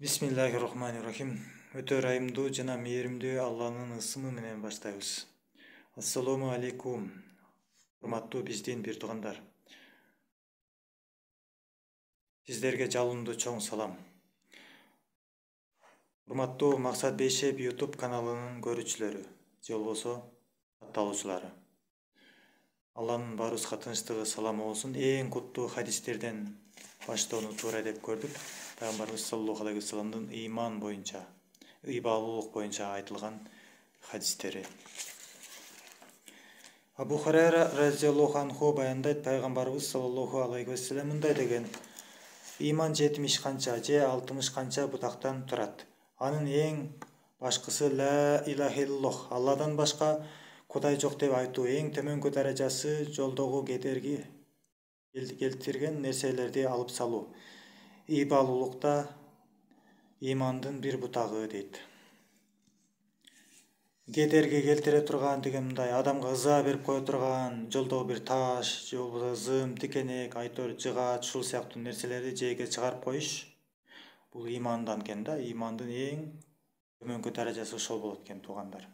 Бисмиллахиррахманиррахим. Өтө ырайымдуу жана мээримдүү Алланын ысымы менен баштайбыз. Ассаламу алейкум. Урматтуу биздин бир туугандар. Сиздерге жалындуу чоң салам. Урматтуу Максат Бейшев YouTube каналынын көрүүчүлөрү, же болбосо катталуучулары. Алланын баарыбызга тынчтыгы, саламы болсун. Эң куттуу хадистерден баштоону туура деп көрдүк. Пайгамбарыбыз саллаллаху алейхи вассаламдын ыйман боюнча, ыйбалуулук боюнча айтылган хадистери. Абу Хурайра разияллаху анху баяндайт, пайгамбарыбыз саллаллаху алейхи вассалам мындай деген: Ыйман 70 канча же 60 канча бутактан турат. Анын эң башкысы ла илаха иллаллах, Алладан башка Кудай жок деп айтуу. Эң төмөнкү даражасы жолдогу кедерги келтирген нерселерди алып салуу. Ыйбалуулукта ыймандын бир бутагы дейт. Кедерги келтире турган деген мындай адамга ыза берип кое турган, жолдогу бир таш же болбосо зым, тикенек, айтор, жыгач, ушул сыяктуу нерселерди жээге чыгарып коюш. Бул ыймандан экен да, ыймандын эң төмөнкү даражасы ошол болот экен, туугандар.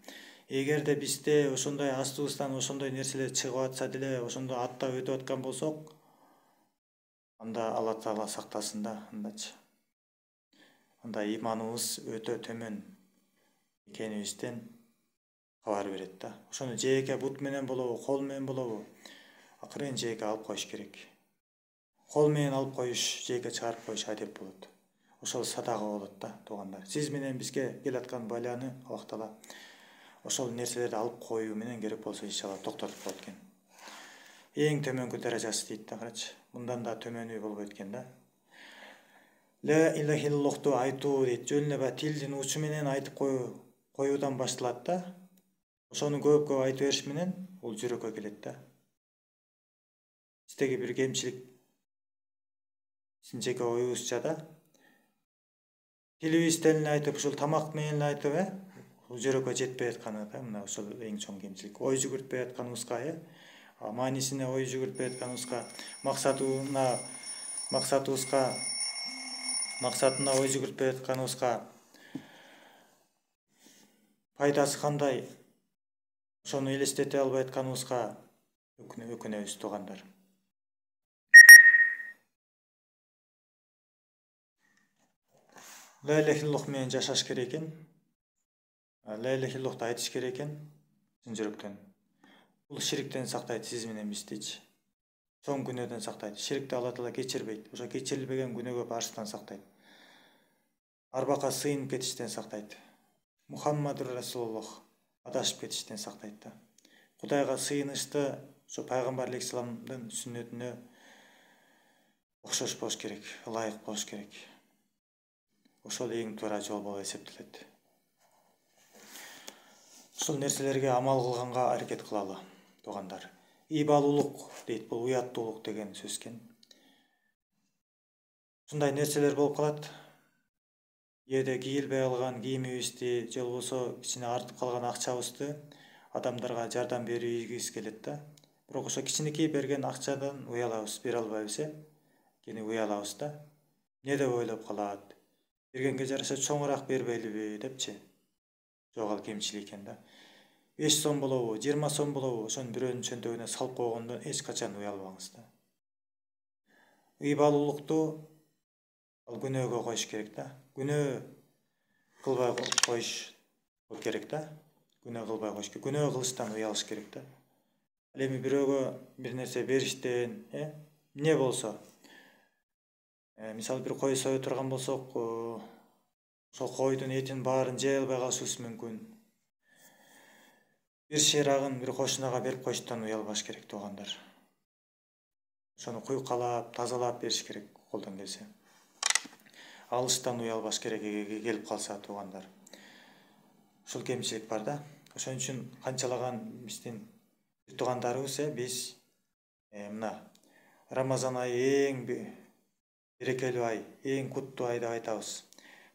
Эгерде бизде ошондой астыбыздан ошондой нерселер чыгып атса деле, ошондо аттап өтүп аткан болсок, анда Алла Таала сактасын да, андачы. Анда ыйманыбыз өтө төмөн экенибизден кабар берет да. Ошону жээке бут менен болобу, кол менен болобу, акырын жээке алып коюш керек. Кол менен алып коюш, жээке чыгарып коюш адеп болот. Ошол садага болот да, туугандар. Сиз менен бизге келаткан баланы Аллах Таала ошол нерселерди алып коюу менен керек болсо иншалла токтотуп коет экен. Эң төмөнкү даражасы дейт да, карачы. Мындан да төмөнү болбойт экен да. Ла илаха иллаллахту айтуу дейт. Жөн эле тилдин учу менен айтып коюудан башталат да. Ошону көп айтып бериш менен бул жүрөккө келет да. Биздеги бир кемчилик жеке оюбузча да. Тилибизден эле айтып, ушул тамак менен эле айтып, жүрөккө жетпей атканы да, мына ошол эң чоң кемчилик. Ой жүгүртпөй атканыбызга, маанисине ой жүгүртпөй атканыбызга, максатына ой жүгүртпөй атканыбызга пайдасы кандай, ошону элестете албай атканыбызга өкүнөбүз, туугандар. Ла илаха иллаллах менен жашаш керек экен. Ла илаха иллаллахты айтыш керек экен чын жүрөктөн. Бул шириктен сактайт сиз менен биздичи. Чоң күнөөдөн сактайт. Ширикти Алла Таала кечирбейт. Ошо кечирилбеген күнөөгө барыштан сактайт. Арбакка сыйынып кетиштен сактайт. Мухаммадур Расулуллах адашып кетиштен сактайт да. Кудайга сыйынышты ошо пайгамбар алейхиссаламдын сүннөтүнө окшош болуш керек, ылайык болуш керек. Ошол эң туура жол болуп эсептелет. Ушул нерселерге амал кылганга аракет кылалы, туугандар. Ыйбалуулук дейт, бул уяттуулук деген сөз экен. Ушундай нерселер болуп калат. Кээде кийилбей алган кийимибизди, же болбосо кичине артып калган акчабызды адамдарга жардам берүүбүз келет да. Бирок ошо кичинекей берген акчадан уялабыз, бере албайбыз, кийин уялабыз да. Эмне деп ойлоп калат? Бергенге жараша чоңураак бербейлиби депчи. Жок, ал кемчилик экен да. 5 сом болобу, 20 сом болобу, ошонун бирөөнүн чөнтөгүнө салып койгондон эч качан уялбаңыз да. Ыйбалуулукту ал күнөөгө коюш керек да. Күнөө кылбай коюш керек да. Күнөө кылбай коюш керек. Күнөө кылыштан уялыш керек да. Ал эми бирөөгө бир нерсе бериштен, эмне болсо, мисалы бир кой сое турган болсок, ошол койдун этин баарын жей албай калышыбыз мүмкүн. Бир шырагын бир кошунага берип коюштан уялбаш керек, туугандар. Ошону куйкалап, тазалап бериш керек колдон келсе. Алыштан уялбаш керек келип калса, туугандар. Ушул кемчилик бар да. Ошон үчүн канчалаган биздин туугандарыбыз, биз мына Рамазан айы эң берекелүү ай, эң куттуу ай деп айтабыз.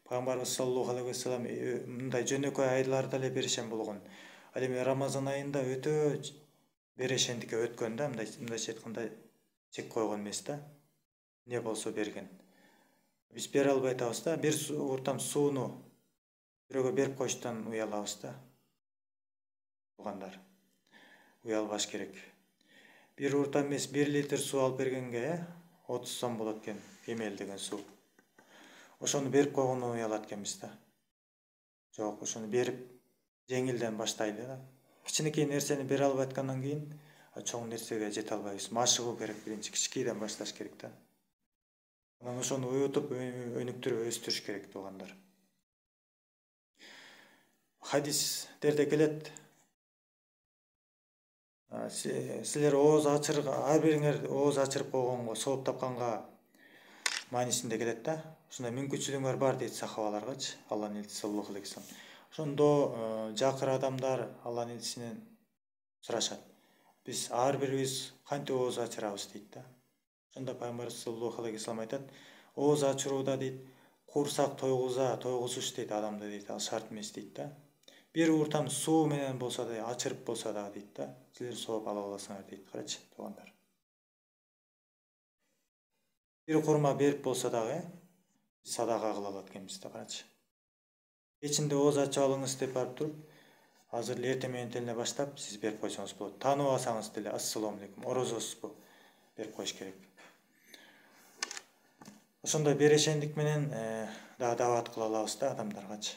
Пайгамбарыбыз саллаллаху алейхи вассалам мындай жөнөкөй айларда эле берешен болгон. Ал эми Рамазан айында өтө берешендикке өткөн да, мындайча айтканда чек койгон эмес да. Эмне болсо берген. Биз бере албай атабыз да. Бир уртам сууну бирөөгө берип коюштан уялабыз да. Туугандар. Уялбаш керек. Бир уртам эмес 1 литр суу алып бергенге 30 сом болот экен, кемелдеген суу. Ошону берип койгону уялат экенбиз да. Жок, ошону берип жеңилден баштайлы да. Кичинекей нерсени бере албай аткандан кийин чоң нерсеге жете албайбыз. Машыгуу керек биринчи, кичикейден башташ керек да. Анан ошону уютуп, өнүктүрүп өстүрүш керек туугандар. Хадистерде келет. Силер ооз ачырга, ар бириңер ооз ачырып койгонго, сооп тапканга маанисинде келет да. Ушундай мүмкүнчүлүгүңөр бар дейт сахабаларгачы, Алланын элчиси саллаллаху алейхи вассалам. Ошондо жакыр адамдар Алланын элчисинен сурашат. Биз ар бирибиз кантип ооз ачырабыз дейт да. Ошондо пайгамбарыбыз саллаллаху алейхи вассалам айтат, ооз ачырууда дейт, курсак тойгузуш дейт адамды дейт, ал шарт эмес дейт да. Бир уртам суу менен болсо да, ачырып болсо да дейт да, силер сооп ала аласыңар дейт. Карачы, туугандар. Бир курма берип болсо дагы садака кыла алат экенбиз да, карачы. Кечинде ооз ачып алыңыз деп барып туруп, азыр эле эртең менен эле баштап сиз берип койсоңуз болот. Таанып алсаңыз деле ассалому алейкум, орозосузбу берип коюш керек. Ошондой берешендик менен да дават кыла алабыз да адамдаргачы.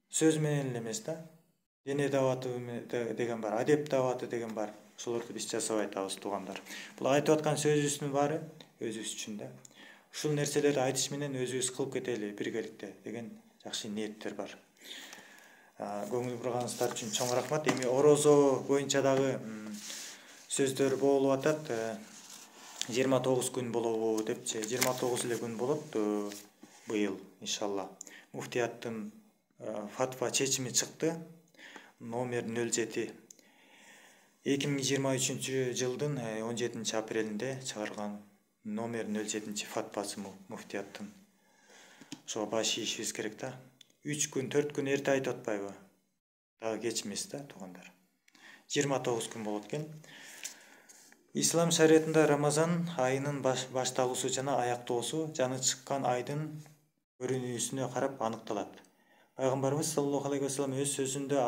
Сөз менен эле эмес да. Дене даваты деген бар, адеп даваты деген бар. Ошолорду биз жасабай атабыз туугандар. Бул айтып аткан сөзүбүздүн баары өзүбүз үчүн да. Ушул нерселерди айтыш менен өзүбүз кылып кетели биргеликте деген жакшы ниеттер бар. Көңүл бурганыңыздар үчүн чоң рахмат. Эми орозо боюнча дагы сөздөр болуп атат. 29 күн болобу депчи, 29 эле күн болот быйыл иншалла. Муфтияттын фатва чечими чыкты. Номер 07. 2023 жылдын 17 апрелинде чыгарган номер 07 фатвасы муфтияттын. Ошого баш ийишибиз керек да. 3 күн, 4 күн эрте айтып атпайбы? Дагы кеч эмес да, туугандар. 29 күн болот экен. Ислам шариятында Рамазан айынын башталуусу жана аяктоосу жаны чыккан айдын көрүнүүсүнө карап аныкталат. Пайгамбарыбыз саллаллаху алейхи вассалам өз сөзүндө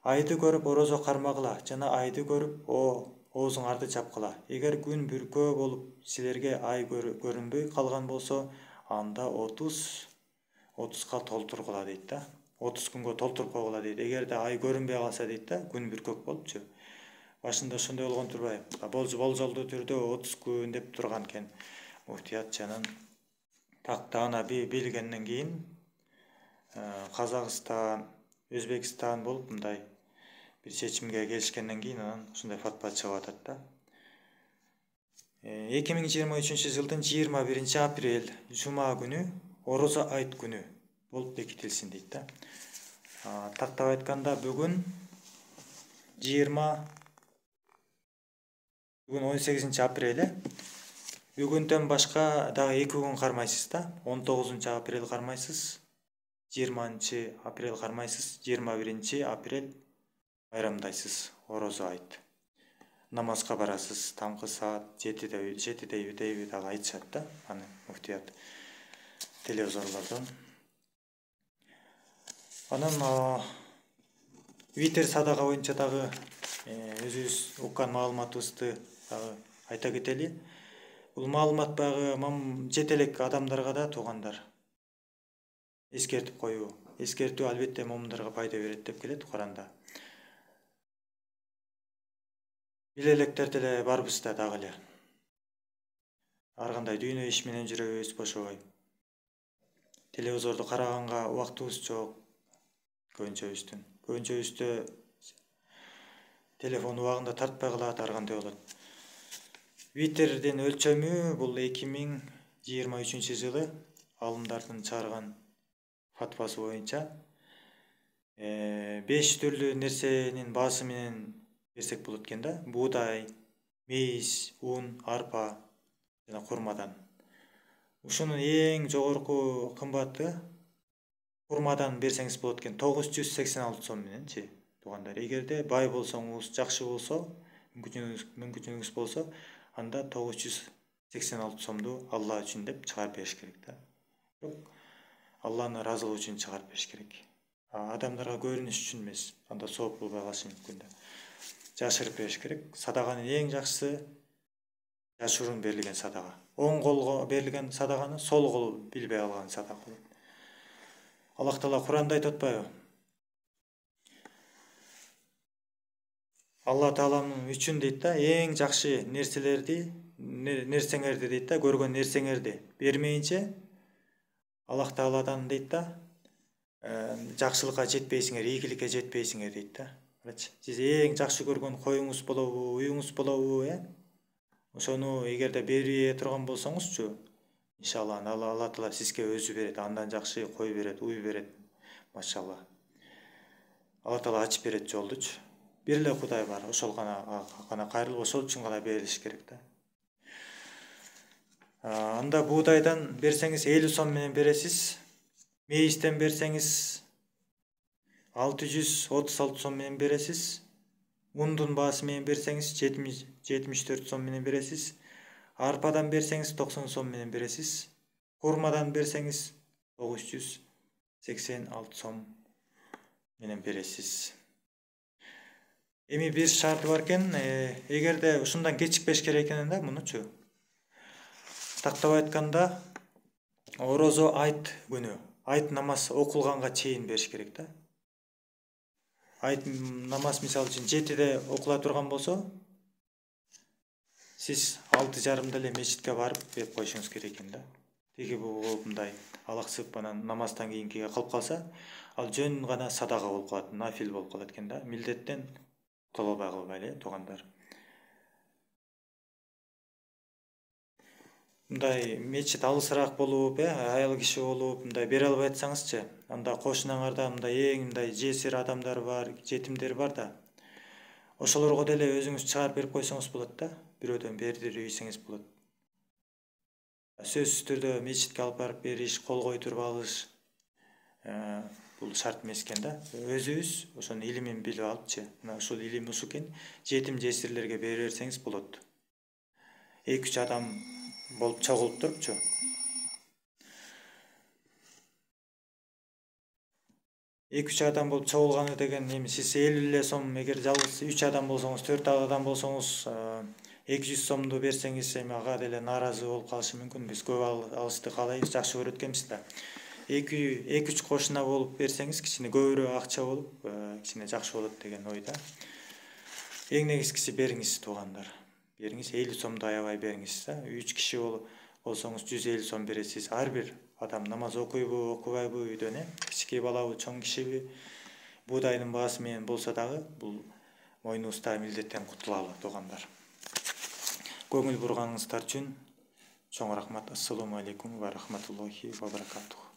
айды көрүп орозо кармагыла жана айды көрүп оозуңарды чапкыла. Эгер күн бүркөө болуп силерге ай көрүнбөй калган болсо, анда 30га толтургула дейт да. 30 күнгө толтуруп койгула дейт. Эгерде ай көрүнбөй калса дейт да, күн бүркөк болупчу. Башында ошондой болгон турбайбы? Болжолдуу түрдө 30 күн деп турган экен. Муфтият жанын тактаана билгенден кийин Казакстан, Өзбекстан болуп мындай бир чечимге келишкенден кийин анан ушундай фатва чыгып атат да. 2023 жылдын 21 апрель жума күнү орозо айт күнү болуп бекитилсин дейт да. Тактап айтканда бүгүн 18 апрель. Бүгүндөн башка дагы 2 күн кармайсыз да. 19 апрель кармайсыз, 20 апрель кармайсыз, 21 апрель байрамдайсыз, орозо айт. Намазга барасыз, таңкы саат 7-дейби дагы айтышат да, аны муфтият телевизорлордон. Анан витер садака боюнча дагы өзүбүз уккан маалыматыбызды дагы айта кетели. Бул маалымат баягы чет элек адамдарга да туугандар эскертип коюу. Эскертүү албетте момундарга пайда берет деп келет Куранда. Биле электер деле барбыз да дагы эле. Ар кандай дүйнө иш менен жүрөбүз бошобой. Телевизорду караганга убактыбыз жок. Көбүнчөбүздө телефон убагында тартпай калат, ар кандай болот. Витердин өлчөмү бул 2023 жылы алымдардын чыгарган фатвасы боюнча 5 түрлүү нерсенин баасы менен берсек болот экен да. Буудай, мейиз, ун, арпа жана курмадан. Ушунун эң жогорку кымбаты курмадан берсеңиз болот экен 986 сом мененчи. Туугандар, эгерде бай болсоңуз, жакшы болсо, мүмкүнчүлүгүңүз болсо, анда 86 сомду Алла үчүн деп чыгарып бериш керек да. Бирок Алланын ыраазылыгы үчүн чыгарып бериш керек. Адамдарга көрүнүш үчүн эмес, анда сооп болбой калышы мүмкүн да. Жашырып бериш керек. Садаганын эң жакшысы жашыруун берилген садага. Оң колго берилген садаганы сол кол билбей калган садага болот. Аллах Таала Куранда айтып атпайбы? Алла Тааланын үчүн дейт да, эң жакшы нерсеңерди дейт да, көргөн нерсеңерди бермейинче Аллах Тааладан дейт да, жакшылыкка жетпейсиңер, ийгиликке жетпейсиңер дейт да. Сиз эң жакшы көргөн коюңуз болобу, уюңуз болобу, ошону эгерде бере турган болсоңузчу, иншалла Алла Таала сизге өзү берет, андан жакшы кой берет, уй берет. Машалла. Алла Таала ачып берет жолдучу. Бир эле Кудай бар, ошол гана кайрылып, ошол үчүн гана берилиш керек да. Анда буудайдан берсеңиз 50 сом менен бересиз. Мейистен берсеңиз 636 сом менен бересиз. Ундун баасы менен берсеңиз 74 сом менен бересиз. Арпадан берсеңиз 90 сом менен бересиз. Хурмадан берсеңиз 986 сом менен бересиз. Эми бир шарты бар экен, эгерде ушундан кечикпеш керек экен да, мунучу. Тактап айтканда, орозо айт күнү, айт намаз окулганга чейин бериш керек да. Айт намаз мисалы үчүн 7-де окула турган болсо, сиз 6:30 эле мечитке барып берип коюшуңуз керек экен да. Тиги мындай алаксып анан намаздан кийинкиге калып калса, ал жөн гана садага болуп калат, нафил болуп калат экен да. Милдеттен кутулбай калбайлы, туугандар. Мындай мечит алысыраак болуп, аял киши болуп, мындай бере албай атсаңызчы, анда кошунаңарда мындай эң мындай жесир адамдар бар, жетимдер бар да. Ошолорго деле өзүңүз чыгарып берип койсоңуз болот да, бирөөдөн бердирип ийсеңиз болот. Сөзсүз түрдө мечитке алып барып бериш, кол койдуруп алыш бул шарт эмес экен да. Өзүбүз ошонун илимин билип алыпчы, мына ушул илим ушул экен, жетим жесирлерге бере берсеңиз болот. 2-3 адам болуп чогулуп турупчу. Адам болуп чогулганы деген эми сиз 50 сом, эгер жалгыз 3 адам болсоңуз, 4 адам болсоңуз, 200 сомду берсеңиз, эми ага деле нааразы болуп калышы мүмкүн. Биз көп алышты каалайбыз, жакшы көрөт экенбиз да. 2-3 кошуна болуп берсеңиз, кичине көбүрөөк акча болуп, кичине жакшы болот деген ойда. Эң негизгиси бериңиз, туугандар. Бериңиз, 50 сомду аябай бериңиз да. 3 киши болсоңуз 150 сом бересиз. Ар бир адам намаз окуйбу, окубайбы үйдөн, кичинекей балабы, чоң кишиби, буудайдын баасы менен болсо дагы бул мойнубузда милдеттен кутулалы, туугандар. Көңүл бурганыңыздар үчүн чоң рахмат. Ассаламу алейкум ва рахматуллахи ва баракатух.